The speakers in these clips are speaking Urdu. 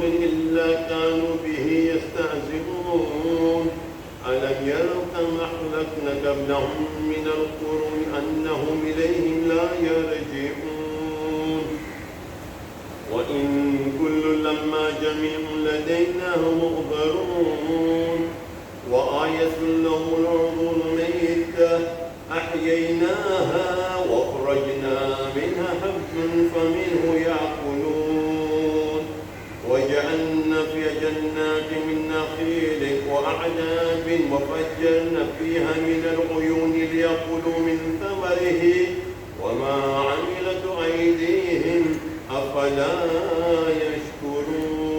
إلا كانوا به يستهزئون ألم يروا كم أهلكنا قبلهم من القرون أنهم إليهم لا يرجعون وإن كل لما جميع لدينا محضرون وآية لهم الأرض الميتة أحييناها وأخرجنا منها حبا فمنه يأكلون وجعلنا فيها جنات من نخيل وأعناب وفجرنا فيها من العيون ليأكلوا من ثمره وما عملت أيديهم أفلا يشكرون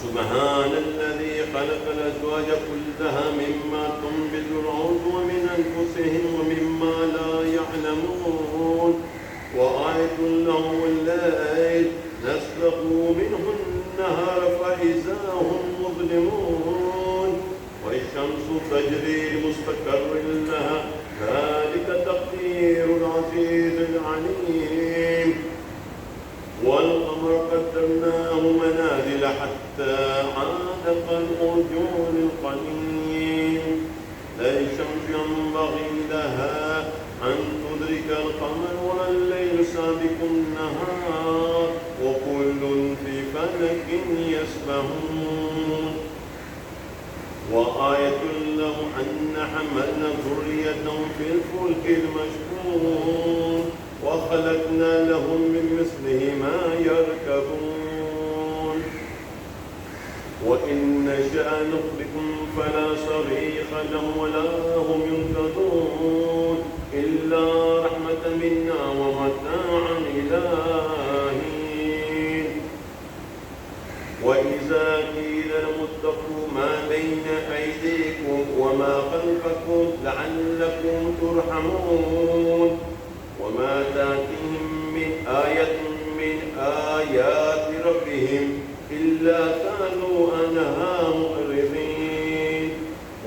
سبحان الذي خلق الأزواج كلها مما تنبت الأرض ومن أنفسهم ومما لا يعلمون وآية لهم الليل نسلخ منه النهار فإذا هم مظلمون والشمس تجري لمستقر لها ذلك تقدير العزيز العليم والقمر قدرناه منازل حتى عاد كالأرجون القديم لا الشمس ينبغي لها أن تدرك القمر ولا الليل سابق النهار وكل في فلك يسبحون وآية لهم أن حملنا ذريتهم في الفلك المشحون وخلقنا لهم من مثله ما يركبون وإن نشأ نخرجهم فلا صريخ لهم ولا هم ينقذون إلا رحمة منا ومتاعا إلى حين وإذا قيل لهم اتقوا ما بين أيديكم وما خلفكم لعلكم ترحمون وما تأتيهم من آية من آيات ربهم إلا كانوا عنها معرضين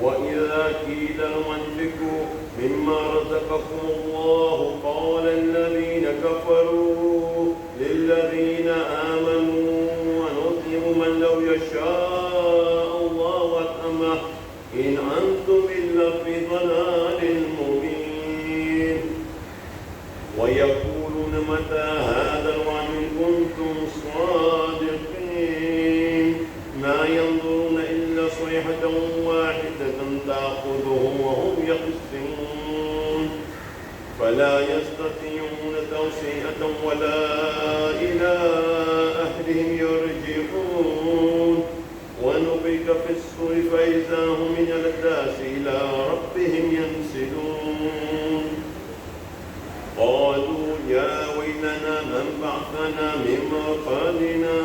وإذا قيل لهم انفقوا مما رزقكم الله قال الذين كفروا للذين آمنوا ونطعم من لو يشاء الله أطعمه إن أنتم إلا في ضلال مبين ويقولون متى هذا الوعد إن كنتم صادقين ما ينظرون إلا صيحة واحدة تأخذهم وهم يخصمون فلا يستطيعون توصية ولا إلى أهلهم يرجعون ونفخ في الصور فإذا هم من الأجداث إلى ربهم ينسلون قالوا يا ويلنا من بعثنا من مرقدنا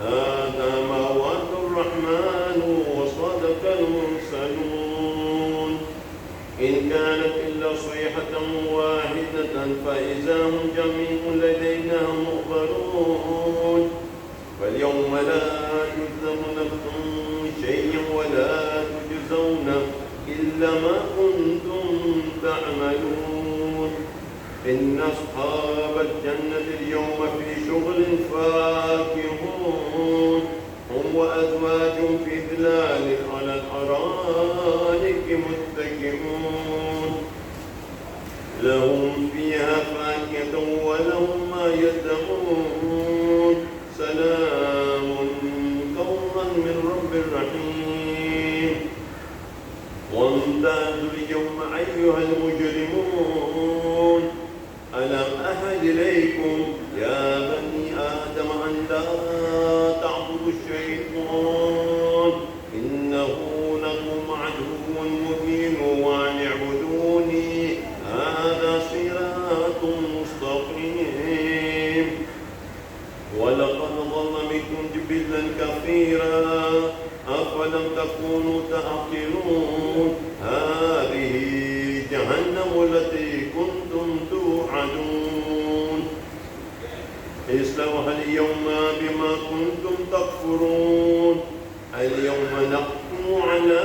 هذا ما وعد الرحمن وصدق المرسلون إن كانت إلا صيحة واحدة فإذا هم جميع لدينا محضرون فاليوم لا تجزون نفس شيئا ولا تجزون إلا ما كنتم تعملون إن أصحاب الجنة اليوم في شغل فاكهون هم وأزواج في ظلال على الأرائك متكئون لهم فيها فاكهة ولهم ما يدعون سلام قولا من رب رحيم وامتازوا اليوم أيها المجرمون ألم أعهد إليكم يا بني آدم أن لا تعبدوا الشيطان إنه لكم عدو مبين وأن اعبدوني هذا صراط مستقيم ولقد ضل منكم جبلا كثيرا أفلم تكونوا تعقلون هذه جهنم التي كنتم توعدون اصلوها اليوم بما كنتم تكفرون اليوم نختم على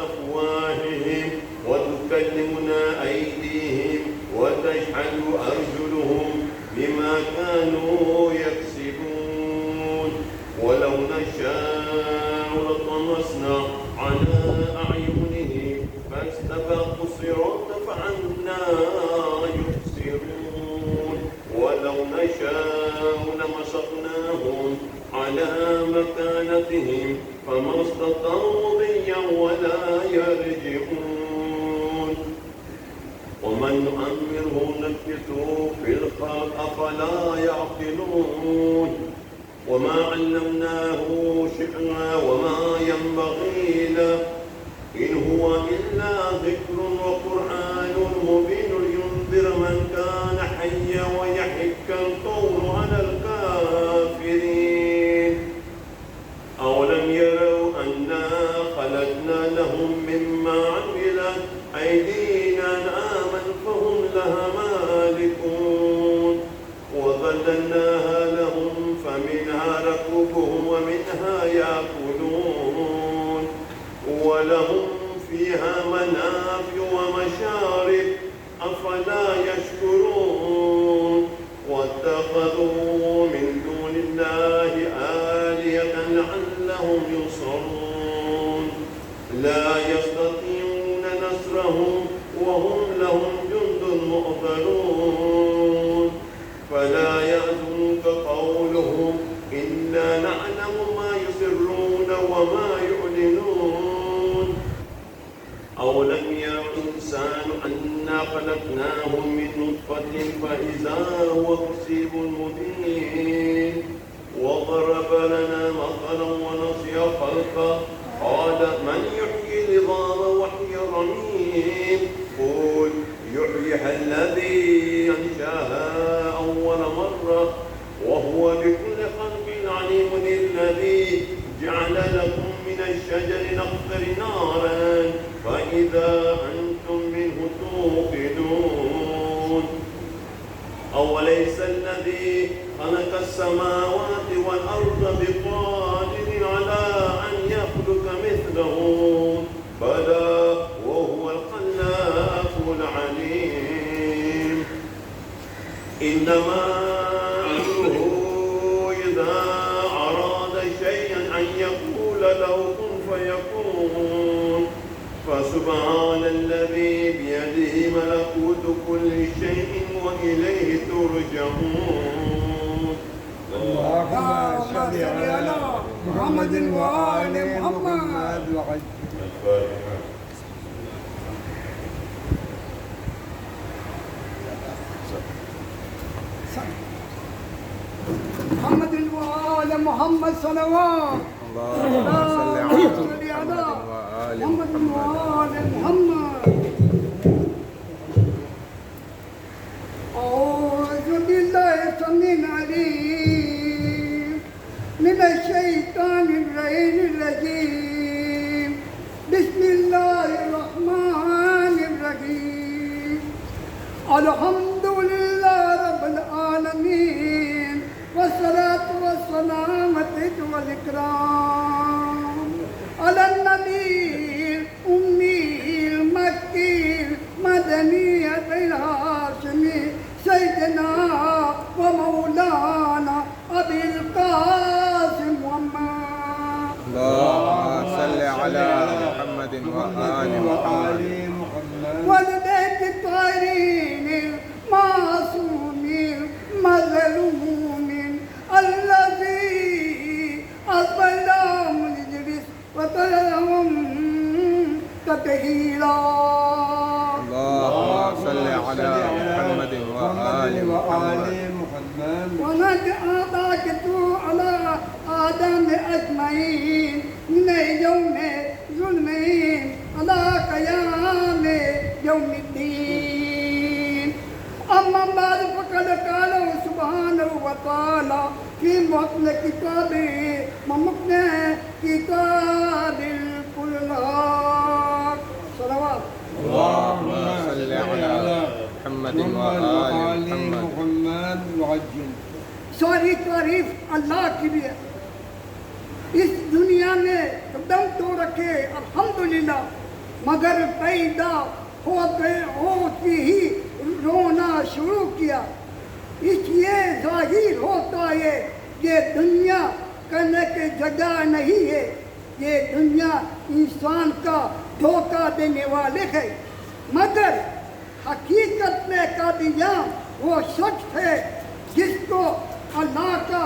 أفواههم وتكلمنا أيديهم وتشهد أرجلهم بما كانوا يكسبون فألصقناهم على مكانتهم فما استطاعوا مضيا ولا يرجعون ومن نؤمره نكسه في الخلق أفلا يعقلون وما علمناه شعرا وما ينبغي له إن هو إلا ذكر وقرآن مبين ينذر من كان حيا ويحق القول على الكافرين أولم يروا أنا خلقنا لهم مما عملت أيدينا أنعاما فهم لها مالكون وظللناها لهم فمنها ركوبهم ومنها يأكلون ولهم فيها منافع ومشارب أفلا يشكرون واتخذوا من دون الله آلهة لعلهم ينصرون لا يستطيعون نصرهم وهم لهم جند مؤذرون فلا يحزنك قولهم إنا نعلم ما يسرون وما يعلنون أولم ير الإنسان أنا خلقناه من نطفة فإذا هو خصيب مبين وضرب لنا مثلا ونسي خلقه قال من يحيي العظام وهي رميم قل يحييها الذي أنشاها أول مرة وهو بكل خلق عليم الذي جعل لكم من الشجر الأخضر نارا فإذا أنتم منه توقدون أوليس الذي خلق السماوات والأرض بقادر على أن يخلق مثلهم بلى وهو الخلاق العليم إنما أمره إذا أراد شيئا أن يقول له كن فيكون فسبحان الذي بيده ملكوت كل شيء وإليه ترجعون اللهم صل على محمد وآل محمد. الفاتحة. محمد وآل محمد صلوات. اللهم صل على محمد وآل محمد. أعوذ بالله السميع العليم من الشيطان الرجيم بسم الله الرحمن الرحيم الحمد لله رب العالمين والصلاة والسلام والإكرام على النبي الأمي المكي المدني الهاشمي سيدنا ومولانا أبي القاسم محمد. اللهم صل على محمد وآل محمد. والبيت الطاهرين المعصومين المظلومين الذي أصبحهم الإدريس وطلعهم تطهيرا. اللهم صل على محمد وآل محمد. ونجعلك على آدم أجمعين من يوم ظلمهم على قيام يوم الدين. أما بعد فقد قال سبحانه وتعالى في محكم كتابه ومحكم كتاب القرآن صلوات. اللهم صل على محمد وآل محمد. ساری تعریف اللہ کی بھی ہے. اس دنیا میں قدم تو رکھے الحمدللہ مگر پیدا ہوتی ہی رونا شروع کیا. اس یہ ظاہر ہوتا ہے یہ دنیا کرنے کی جگہ نہیں ہے. یہ دنیا انسان کا دھوکہ دینے والے ہے مگر حقیقت میں قادیان وہ شخص ہے جس کو اللہ کا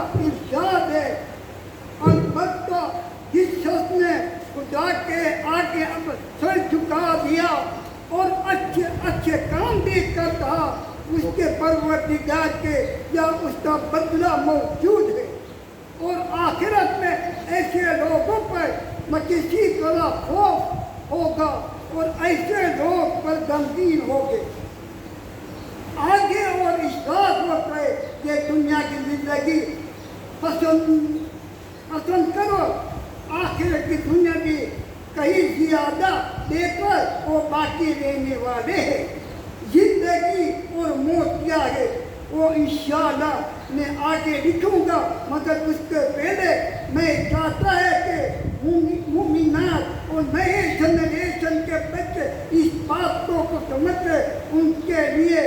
اس کے پروردگار کے یا اس کا بدلہ موجود ہے، اور آخرت میں ایسے لوگوں پر نہ کسی طرح خوف ہوگا اور ایسے لوگ پر غمگین ہوگے۔ آگے اور اشارت ہوتا ہے کہ دنیا کی زندگی پسند کرو، آخرت کی دنیا بھی کہیں زیادہ دے کر وہ باقی رہنے والے ہیں۔ زندگی اور موت کیا ہے وہ انشاءاللہ میں آگے لکھوں گا، مگر اس کے پہلے میں چاہتا ہے کہ مومنات اور نئے جنریشن کے بچے اس باتوں کو سمجھے، ان کے لیے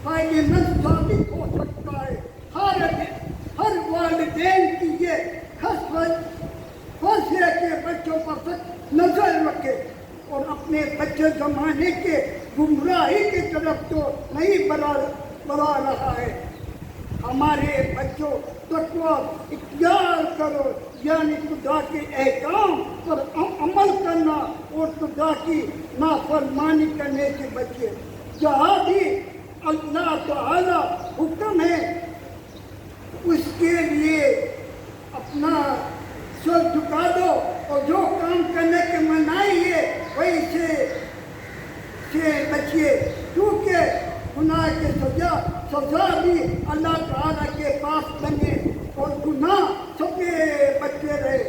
فائدہ مند ثابت ہو سکتا ہے۔ ہر والدین کی یہ فرض ہے کہ بچوں پر سخت نظر رکھے اور اپنے بچے زمانے کے گمراہی کی طرف تو نہیں بڑھا رہا ہے۔ ہمارے بچوں تقویٰ اختیار کرو، یعنی خدا کے احکام پر عمل کرنا اور خدا کی نافرمانی کرنے سے بچے۔ جہاں بھی اللہ تعالی حکم ہے اس کے لیے اپنا سر جھکا دو، اور جو کام کرنے کے منائی ہے وہی سے بچیے، کیونکہ گناہ کے سزا بھی اللہ تعالیٰ کے پاس بنے، اور گناہ سب کے بچے رہے،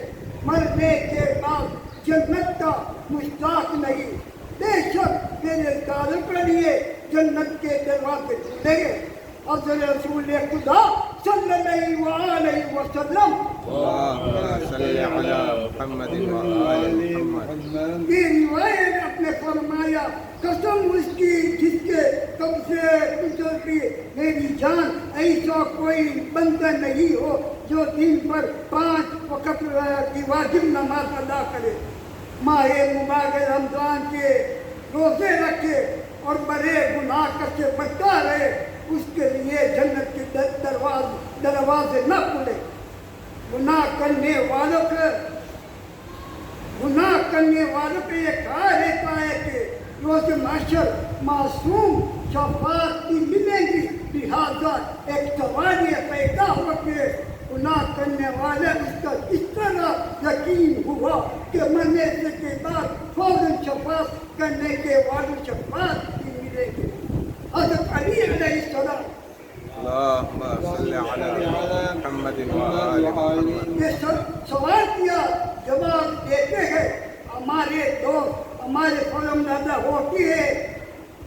مرنے کے بعد جنت کا مشتاق نہیں۔ بے شک میرے طالب کے لیے جنت کے دروازے کھلیں گے۔ حضرت رسول خدا صلی اللہ علیہ وسلم اللهم صل على محمد وآل محمد کی روایت نے اپنے فرمایا، قسم اس کی جس کے قبضے گزر کی میری جان، ایسا کوئی بندہ نہیں ہو جو دن پر 5 وقت کی واجب نماز ادا کرے، ماہ مبارک رمضان کے روزے رکھے اور بڑے گناہ سے بچتا رہے، اس کے لیے جنت کے دروازے نہ کھلے۔ گناہ کرنے والوں پہ یہ کہا رہتا ہے کہ روز محشر معصوم شفاعت کی ملے گی، لہذا ایک سوال یہ پیدا ہو کہ گناہ کرنے والے اس کا اس طرح یقین ہوا کہ مرنے کے بعد فوراً شفاعت کرنے کے والوں شفاعت کی ملے گی۔ حضرت علی علیہ السلام اللهم صل على محمد وآل محمد یہ سوال کیا، جواب دیتے ہیں ہمارے دوست ہمارے فرماندہ ہوتی ہے،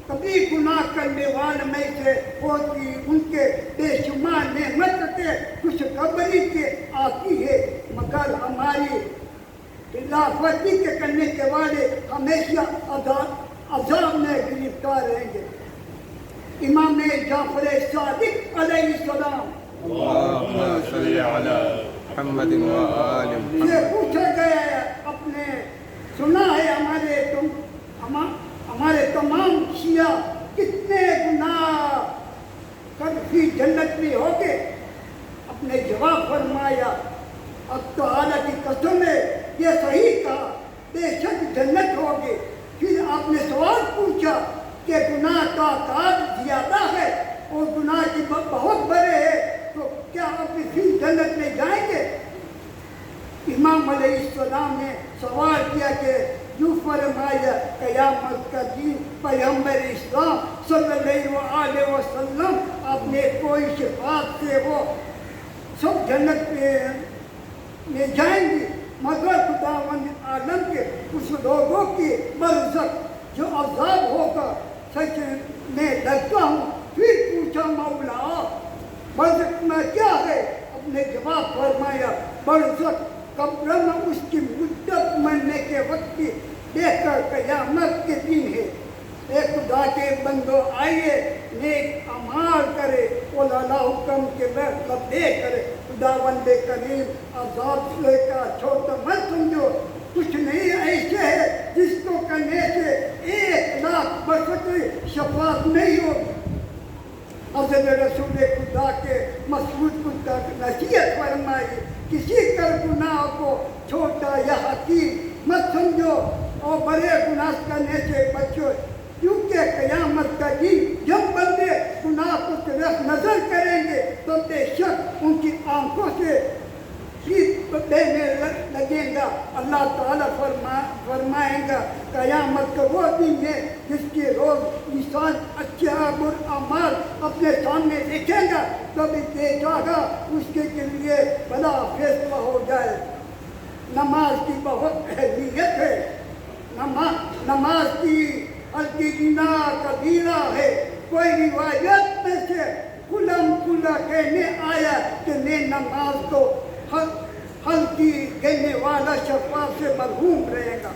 کبھی گناہ کرنے والے میں سے ہوتی، ان کے بے شمار نعمت کے خوشخبری کے آتی ہے، مگر ہماری خلافتی کے کرنے کے والے ہمیشہ عذاب میں گرفتار رہیں گے۔ امام جعفر صادق علیہ السلام اللهم صل على محمد وآل سے محمد پوچھا گیا ہے، اپنے سنا ہے ہمارے تمام شیعہ کتنے گناہ کر بھی جنت میں ہوگے؟ اپنے جواب فرمایا، اب تعالیٰ کی قسم ہے یہ صحیح کہا، بے شک جنت ہوگی۔ پھر آپ نے سوال پوچھا کہ گناہ کا تعداد زیادہ ہے اور گناہ کی بہت بڑے ہیں، تو کیا آپ پھر جنت میں جائیں گے؟ امام علیہ السلام نے سوال کیا کہ یوں فرمایا، قیامت کا دن پیغمبر اسلام صلی اللہ علیہ وسلم آپ نے کوئی شفاعت سے وہ سب جنت میں جائیں گے، مگر خداوند عالم کے کچھ لوگوں کی برزخ جو عذاب ہوگا سچ میں ڈرتا ہوں۔ پھر پوچھا مولا برزخ میں کیا ہے؟ اپنے جواب فرمایا، برزخ قبر میں اس کی مدت مرنے کے وقت کی دیکھ کر قیامت کے دن ہے۔ اے خدا کے بندو آئیے نیک اعمال کرے اور اللہ حکم کے لبے کرے۔ خداوند کریم عذاب سے کا چھوٹا مت سمجھو، کچھ نہیں ایسے ہے جس کو کرنے سے 1,00,000 برکت شفاعت نہیں ہوگی۔ حضرت رسول خدا کے مسعود کو نصیحت فرمائی، کسی کر گناہ کو چھوٹا یا حقیر مت سمجھو اور بڑے گناہ کرنے سے بچو، کیونکہ قیامت کا دن جب بندے گناہ کو طرف نظر کریں گے تو بے شک ان کی آنکھوں سے دینے لگیں گا. اللہ تعالیٰ فرمائیں گا قیامت کا وہ دن ہے جس کے روز انسان اچھے برآمال اپنے سامنے دیکھے گا تو بھی دیکھا گا اس کے لیے بڑا فیصلہ ہو جائے. نماز کی بہت اہمیت ہے. نماز کی ہلکی گناہ کبیرہ ہے. کوئی روایت میں سے کھلا کہنے آیا کہ میں نماز کو ہلکی کہنے والا شفاعت سے محروم رہے گا.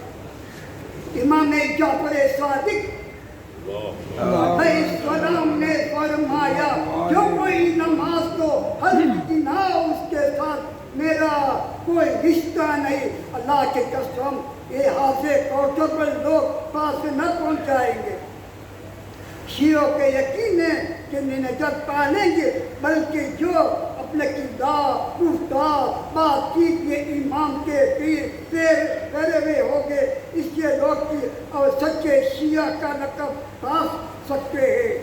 امام جعفر صادق علیہ السلام نے فرمایا جو کوئی نماز کو ہلکی نہ اس کے ساتھ میرا کوئی رشتہ نہیں. اللہ کی قسم یہ حاضر کوثر پر لوگ پاس نہ پہنچائیں گے. شیعوں کے یقین ہے کہ نجات پالیں گے بلکہ جو اپنے کردار گفتار بات چیت یہ امام کے پیر کرے ہوئے ہوں گے اس کے لوگ کی اور سچے شیعہ کا لقب پا سکتے ہیں.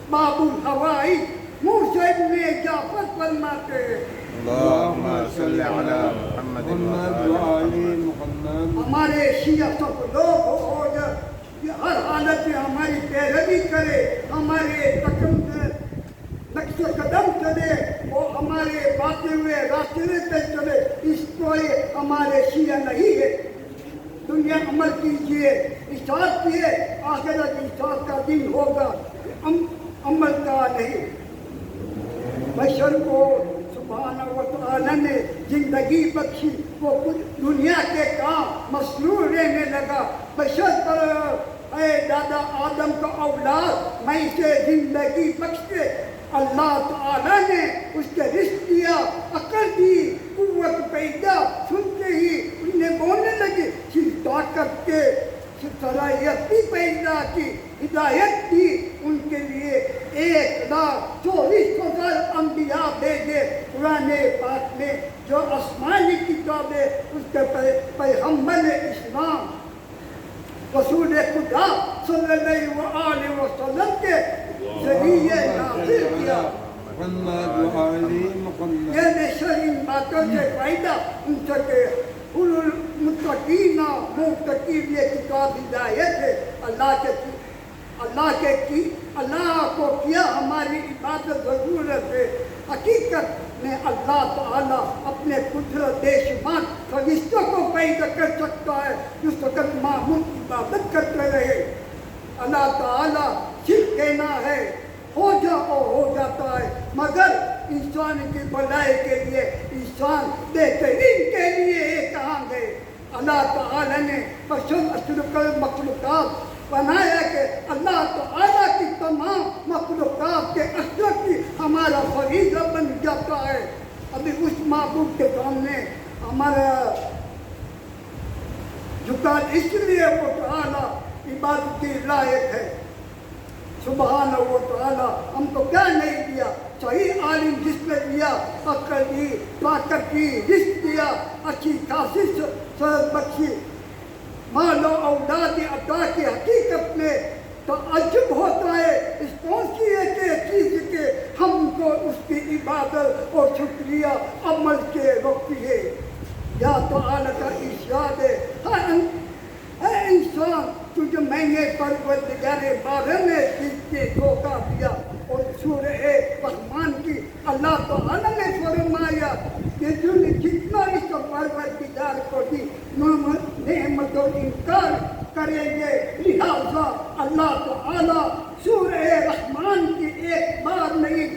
باب الحوائی موسیٰ ابن جعفر فرماتے ہیں اللہم صلی علی محمد. ہمارے شیعہ سب لوگ ہو جائے ہر حالت میں ہماری پیروی کرے ہمارے نقش قدم چلے وہ ہمارے باتے ہوئے راستے پہ چلے. اس کو ہمارے شیعہ نہیں ہے. دنیا عمل کیجئے اطاعت کیے آخرت اطاعت کا دن ہوگا عمل کا نہیں. بشر کو سبحانہ و تعالی نے زندگی بخشی وہ دنیا کے کام مصروف رہنے لگا. بشر پر اے دادا آدم کا اولاد میں اسے زندگی بخشتے. اللہ تعالیٰ نے اس کے رزق دیا عقل دی قوت پیدا سنتے ہی انہیں بولنے لگے صرف طاقت کے صلاحیت بھی پیدا کی ہدایت دی. ان کے لیے 1,24,000 انبیاء بھیجے. قرآن پاک میں جو آسمانی کتاب ہے اس کے پیغمبر اسلام رسول خدا صلی اللہ علیہ وسلم کے ذریعے نازل کیا. یہ نشرین باتوں سے فائدہ ان سکے المتقین متقین یہ کتاب ہدایت ہے. اللہ کو کیا ہماری عبادت ضرورت ہے. حقیقت میں اللہ تعالیٰ اپنے قدرت بے شمار فرشتوں کو پیدا کر سکتا ہے جو فقط معمول عبادت کرتے رہے. اللہ تعالیٰ صرف کہنا ہے ہو جاؤ ہو جاتا ہے مگر انسان کی بھلائی کے لیے انسان بہترین کے لیے کہاں گئے. اللہ تعالیٰ نے پسند اشرف المخلوقات بنایا کہ اللہ تعالیٰ کی تمام مخلوقات کے اشرف کی ہمارا فریضہ بن جاتا ہے. ابھی اس معبود کے سامنے ہمارا جھکان اس لیے وہ تعالیٰ عبادت کی لائق ہے. سبحانہ و تعالیٰ ہم کو کیا نہیں دیا. صحیح عالم جس نے دیا عقل دی طاقت دی رزق دیا اچھی خاصی صحت بخشی مال و اولاد عطا کی. حقیقت میں تعجب ہوتا ہے اس کون سی ایک چیز کے ہم کو اس کی عبادت اور شکریہ عمل کے روکتی ہے. یا تعالیٰ کا ارشاد ہے اے انسان تجھے میں نے پروردگار بارے میں سیکھنے دھوکہ دیا. اور سورہ رحمان کی اللہ تعالیٰ نے فرمایا کہ جتنا اس پروردگار کو دی نعمت و انکار کریں گے. لہذا اللہ تعالیٰ سورہ رحمان کی ایک بار نہیں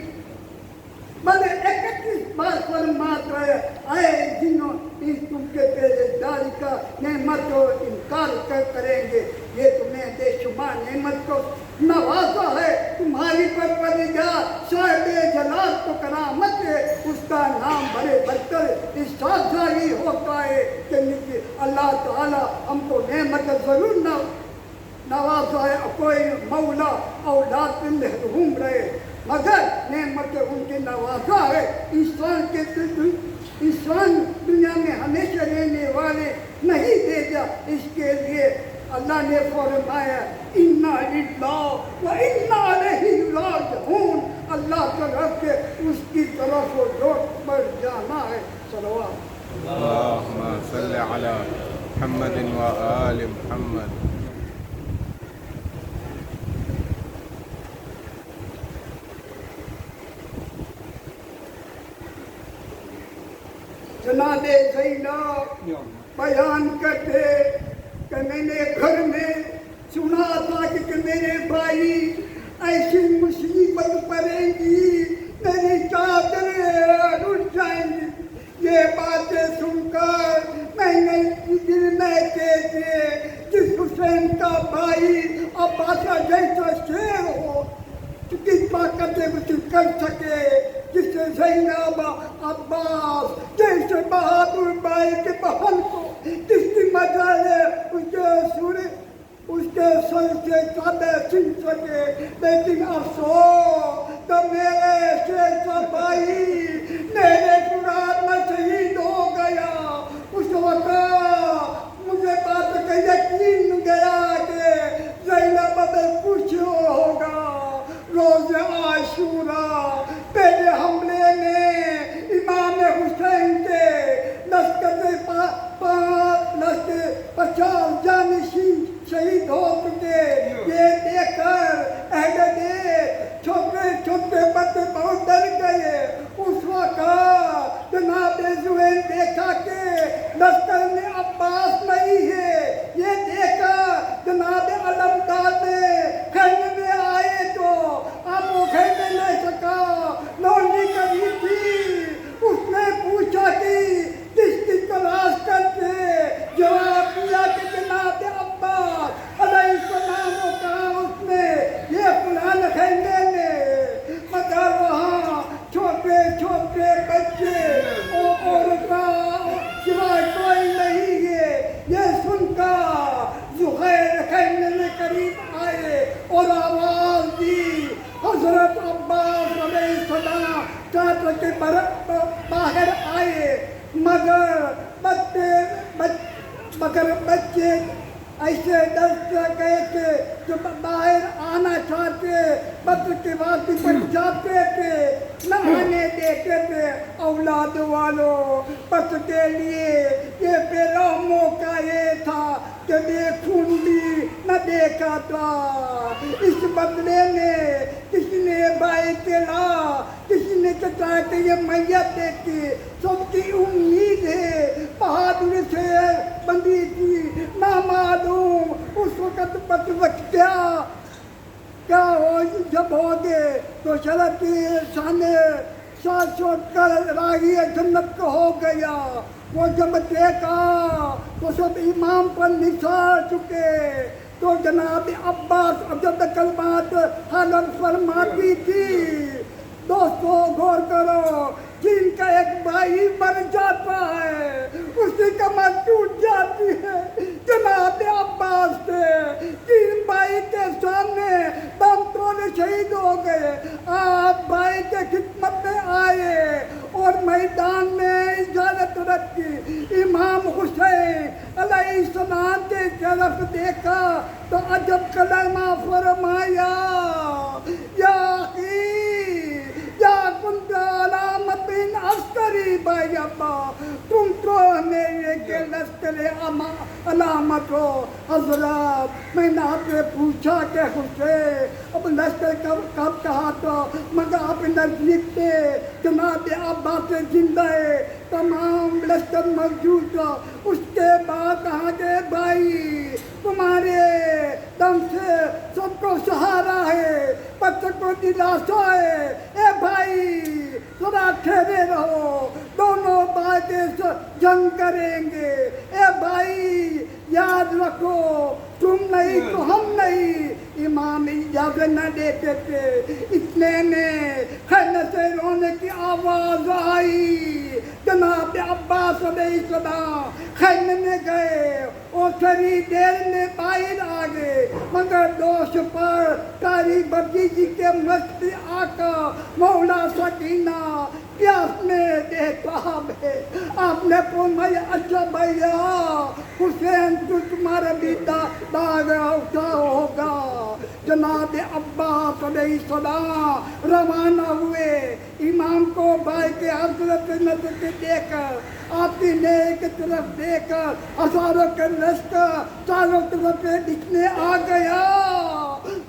بلکہ 31 بار فرماتا ہے اے جنوں اس تم کے پہریداری کا نعمت و انکار کریں گے. یہ تمہیں بے شمار نعمت کو نوازا ہے. تمہاری پروردگار صاحب جلال تو کرامت ہے. اس کا نام بڑے برتر اس ساتھ ظاہر ہوتا ہے کہ اللہ تعالیٰ ہم کو نعمت ضرور نوازا ہے. کوئی مولا اولاد پہ محروم رہے مگر نعمت ان کے نوازا ہے. انسان دنیا میں ہمیشہ رہنے والے نہیں بھیجا. اس کے لیے اللہ نے فرمایا اِنَّا لِلَّهِ وَإِنَّا إِلَيْهِ رَاجِعُونَ. اللہ طرف سے اس کی طرف لوٹ پر جانا ہے. صلوات. اللهم صل على محمد وآل محمد. جناب زینب بیان کرتے کہ میں نے گھر میں سنا تھا کہ میرے بھائی ایسی مصیبت پڑے گی میری چادریں اٹھ جائیں گی. یہ باتیں سن کر میں نے دل میں کہتے جس حسین کا بھائی عباس جیسا شیر ہو کس طاقت سے کچھ کر سکے جس سے زینب عباس جیسے بہادر بھائی کے بہن کو جس کی مدد ہے اس کے سر سے چادر چھن سکے. لیکن افسوس تو میرے شیخ بھائی میرے قرآن میں شہید ہو گیا. اس وقت مجھے بات کا یقین گیا کہ زینب میں کچھ ہوگا. روز عاشورہ پہلے حملے میں امام حسین کے لشکر 50 جانشین شہید ہو چکے. یہ دیکھ کر اہل بیت چھوٹے چھوٹے بچے بہت ڈر گئے. اس وقت جناب زبیر دیکھا کہ لشکر میں عباس نہیں ہے. یہ دیکھا جناب علمدار نے خیمے میں آئے تو آپ وہ خیمے لے سکا. لونڈی کری تھی اس نے پوچھا کہ کس کی تلاش کرتے. جواب دیا کہ جناب عباس علیہ السلام کو کہا اس نے یہ فلان خیمے میں. مگر وہاں چھوٹے چھوٹے بچے اور عورتیں سوائے کوئی نہیں ہے. یہ سن کر زہیر خیمے میں قریب آئے اور آواز دی. حضرت عباس علیہ السلام چادر کے باہر آئے. مگر بچے ایسے ڈر گئے تھے جو باہر آنا چاہتے بدر کے وادی پر جاتے تھے نہ آنے دیتے تھے. اولاد والوں بس کے لیے یہ پہلا موقع یہ تھا کہ دیکھوں بھی نہ دیکھا تھا. اس بدلے میں کسی نے بھائی کے لا کسی نے چاہا کہ یہ میت دیکھی. سب کی امید ہے بہادر سے بندی کی نہ معلوم اس وقت بس وقت کیا ہو جب ہوگے تو شرط کی ساتھ چھوٹ کر راہی جنت کو ہو گیا. وہ جب دیکھا تو سب امام پر نثار چکے. تو جناب عباس عبد کلمات حالت فرماتی تھی. دوستو غور کرو جن کا ایک بھائی مر جاتا ہے اس کی کمر ٹوٹ جاتی ہے. جناب عباس سے تین بھائی کے سامنے دم توڑے شہید ہو گئے. آپ بھائی کے خدمت میں آئے اور میدان میں اجازت رکھی. امام حسین علیہ السلام کے طرف دیکھا تو عجب کلمہ فرمایا یا اخی یا کنت علامت عسکری بھائی ابا تم تو میرے کے لشکر علامت ہو. حضرات میں نے آپ سے پوچھا کہ حسین اب لشکر کب کہا تو مگر آپ نزدیک تھے جناب عباس زندہ ہے تمام لشکر موجود تھا. اس کے بعد کہا کہ بھائی تمہارے دم سے سب کو سہارا ہے بچوں کو دلاسا ہے. اے بھائی تھوڑا ٹھہرے رہو دونوں باتیں جنگ کریں گے. اے بھائی یاد رکھو تم نہیں تو ہم نہیں. امام اجازت نہ دیتے تھے. اتنے میں خیمے سے رونے کی آواز آئی. جناب عباس علیہ السلام خیمے میں گئے اور تھوڑی دیر میں باہر آ گئے. مگر دوش پر کاری بھتیجی کے مستی آقا مولا سکینہ پیاس میں بے تاب ہے. آپ نے فرمایا اچھا بھیا حسین تو تمہارا بھی داغ اٹھا ہوگا. جناب عباس علیہ السلام روانہ ہوئے. امام کو بھائی کے حضرت نظر سے دیکھ کر آتی نیک کی طرف دیکھ کر ہزاروں کے لشکر چاروں طرف سے دکھنے آ گیا.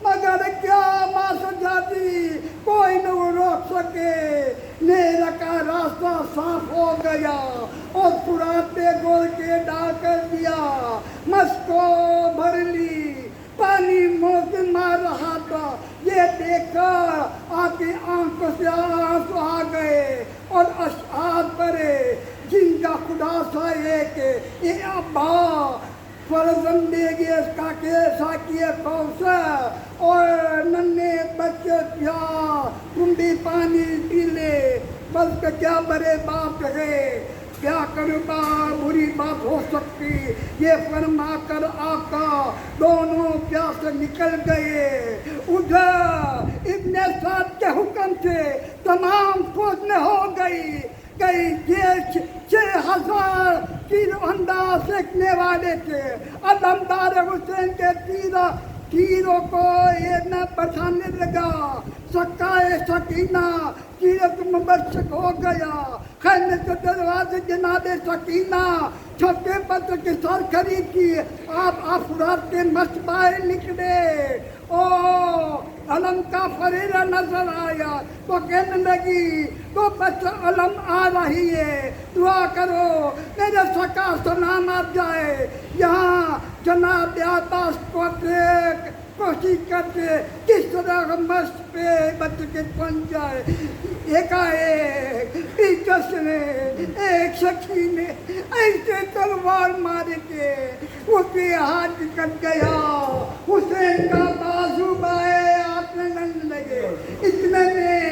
مگر کیا ماں سجادی کوئی نہ روک سکے. نیرا کا راستہ صاف ہو گیا اور فرات پہ گول کے ڈال کر دیا. مشق کو بھر لی. پانی موسم مار رہا تھا. یہ دیکھ کر آپ کی آنکھوں سے آنسو آ گئے اور اشعار پڑے جن کا خدا سا ایک اے ابا فرزند دے گے اس کا کیسا کیے کوثر اور ننے بچے کیا تم بھی پانی پی لے. بس کہ کیا بڑے باپ ہے کیا کربا بری بات ہو سکتی. یہ فرما کر آقا دونوں پیاس نکل گئے. ادھر ابن سعد کے حکم سے تمام فوج میں ہو گئی. جیش 6000 تیر انداز سیکھنے والے تھے. علمدار حسین کے تیروں کو یہ نہ بچانے لگا. سکائے سکینہ سیرت مبشک ہو گیا. خیمے کے دروازے جناب سکینہ چھوٹے بچے کے سر کھڑی کی. آپ افراد کے مشبائے نکلے. او علم کا فریرہ نظر آیا تو کہنے لگی تو بچہ علم آ رہی ہے دعا کرو میرے سکا سلامت جائے. یہاں جناب عباس کو کوشش کرتے کس طرح مشق پہ بچ کے پہنچ جائے. ایک پیچھے سے ایک شخصی نے ایسے تلوار مارے کہ اس کے ہاتھ کٹ گیا. حسین کا بازو بائے آپ نے لڑنے لگے. اتنے میں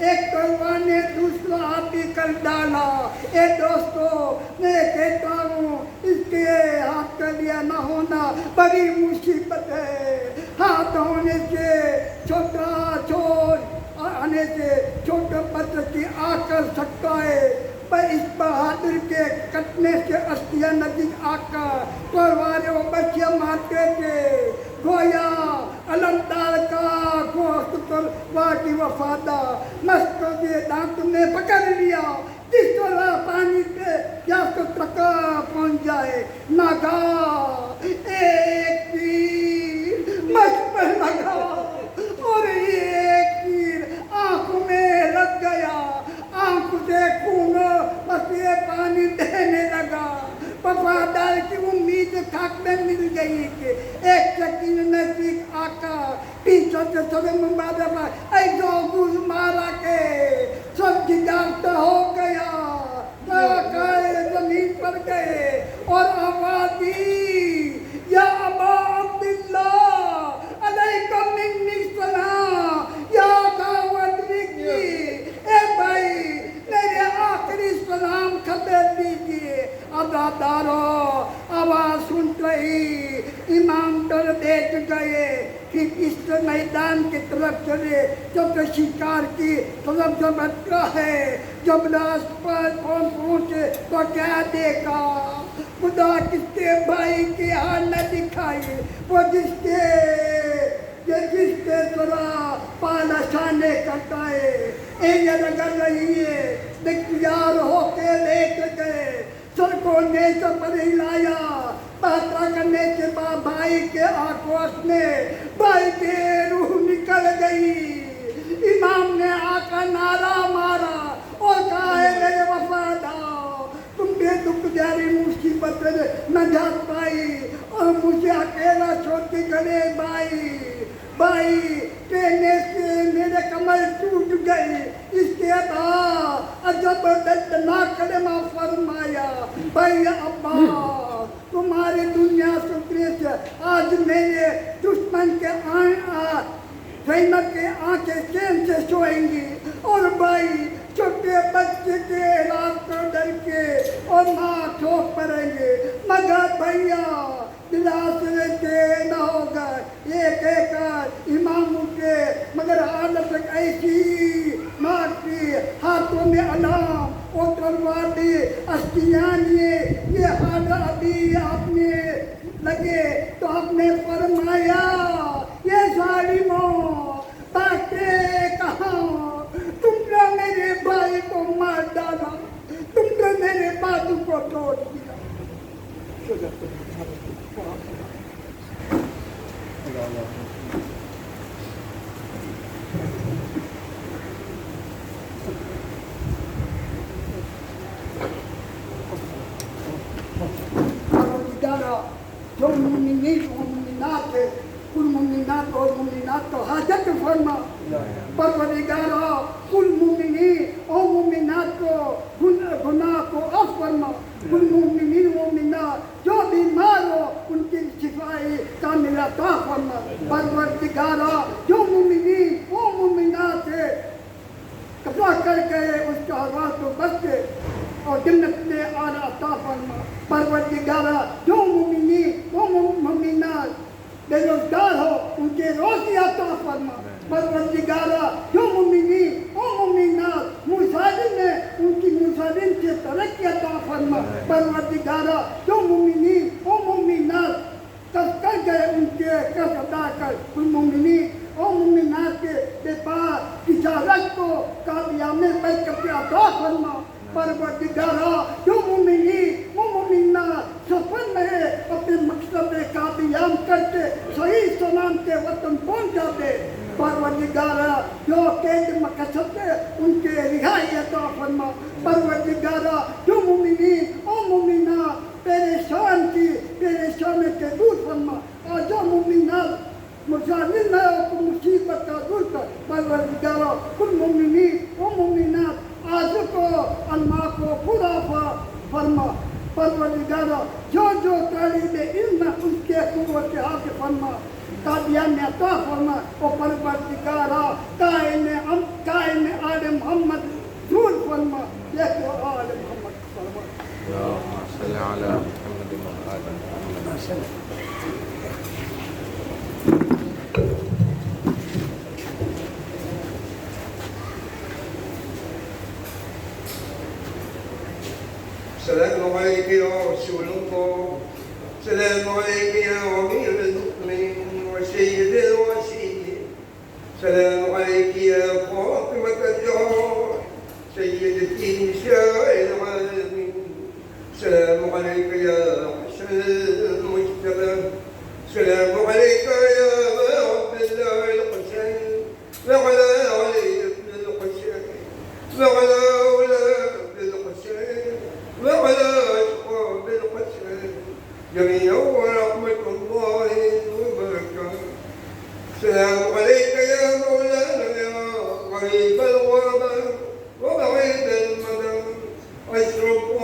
ایک تلوار نے دوسرا ہاتھ بھی کر ڈالا. اے دوستو میں کہتا ہوں اس کے ہاتھ کا لیا نہ ہونا بڑی مصیبت ہے. ہاتھ ہونے سے آنے سے چھوٹا بچہ کی آ کر سکتا ہے پر اس بہادر کے کٹنے سے استیا ندی آ کر تلواریں وہ بچے مارتے تھے. گویا علمدار کا گوشت تلوار کی وفادار مشق کے دانت نے پکڑ لیا. جس طرح پانی پہ پیاس تک پہنچ جائے. ناگاہ ایک تیر مشق پہ لگا اور ایک تیر آنکھ میں لگ گیا. آنکھ سے خون بسے پانی بہنے لگا. وفادار کی امید خاک میں مل گئی کہ ایک شکیل نزدیک آ کر پیچھے سے سب مبارک ایسا گوز مارا کہ سب جگاتا ہو گیا. زمین پر گئے اور آواز دی یا ابا عبداللہ علیکم منی السلام یا دعوت لکھی. اے بھائی میرے آخری سلام خبر دیجیے. عزادارو آواز سنتے ہی امام ڈر بیٹھ گئے کہ اس میدان کی طرف چلے جب شکار کی طرف جمعہ ہے. جب لاش پر پہنچے تو کیا دیکھا. خدا کس کے بھائی کی حال نہ دکھائی وہ جس کے ذرا پالا شانے کرتا ہے. یہ لگا رہی ہے دیکھیار ہو کے لیٹ گئے. سر کو نیچے پر ہلایا. باتیں کرنے کے بعد بھائی کے آکوش میں بھائی کی روح نکل گئی. امام نے آ کر نعرہ مارا اور کہا ہے میرے وفادار تم بے دکھ جاری مصیبت نجات پائی اور مجھے اکیلا چھوڑ کے گئے. بھائی کہنے سے میرے کمر ٹوٹ گئی. اس کے بعد عجب دردناک کلمہ فرمایا بھائی ابا تمہاری دنیا سکنے سے آج میرے دشمن کے کے آنکھیں چین سے سوئیں گی. اور بھائی چھوٹے بچے کے علاج کر ڈر کے اور ماں ٹھوک پڑیں گے. مگر بھیا دلاسرے کے نہ ہوگا. یہ کہہ کر امام اٹھے مگر حالت ایسی ماں کی ہاتھوں میں علام اور دروازے اشتیانے یہ حال ابھی آپ نے لگے تو آپ نے فرمایا یہ ظالموں تاکہ کہاں تم نے میرے بھائی کو مار ڈالا تم نے میرے بازو کو توڑ دیا جو مومنین و مومنات ہے کل مومنات اور مومنات کو حاجت فرما پروردگارا کل مومنین اور مومنات کو گناہ کو عفو فرما کل مومنین و مومنات جو بیمار ہو ان کی شفائی کاملہ عطا فرما پروردگارا جو مومنین و مومنات ہے قضا کر کے اس کا حوال کو بچ کے اور جنت میں آنا عطا فرما پروردگارا جو مومنین و مومنات بے روزگار ہو ان کے روزی عطا فرما پروردگارا جو مومنین و مومنات مظالم ہیں ان کی مظالم سے ترقی عطا فرما پروردگارا جو مومنین و مومنات قرض کر گئے ان کے قرض ادا کر ان مومنین و مومنات کے بیپار تجارت کو کامیابی برکت عطا فرما پروردگارا جو مومنین و مومنات سفر میں اپنے مقصد کامیاب کر کے صحیح سلام کے وطن پہنچا دے پروردگارا جو قید مقصد ہے ان کے رہائی عطا فرما پروردگارا جو مومنین و مومنات پریشان کی پریشانی کے دور فرما اور جو مومنات مظالم ہے اور مصیبت کا دور کر پروردگارا کل مومنین و مومنات آزو کو علماء کو پورا فرما پروردگارا جو طالب علم ہے اس کے قوت حاصل فرما قادیان عطا فرما اور پروردگارا قائم آل محمد دور فرما یہ تو آل محمد فرما اللهم صل على محمد وعلى آل محمد السلام عليك يا رسول الله السلام عليك يا أمير المؤمنين وسيد الوسيلين السلام عليك يا فاطمة الزهراء سيدة نساء العالمين السلام عليك يا حسن المجتبى السلام عليك يا عبد الله الحسين وعلى علي بن الحسين وعلى أولاد الحسين وعلى أصحاب الحسين جميعا ورحمة الله وبركاته السلام عليك يا مولانا يا غريب الغرباء وبعيد المدى أشرف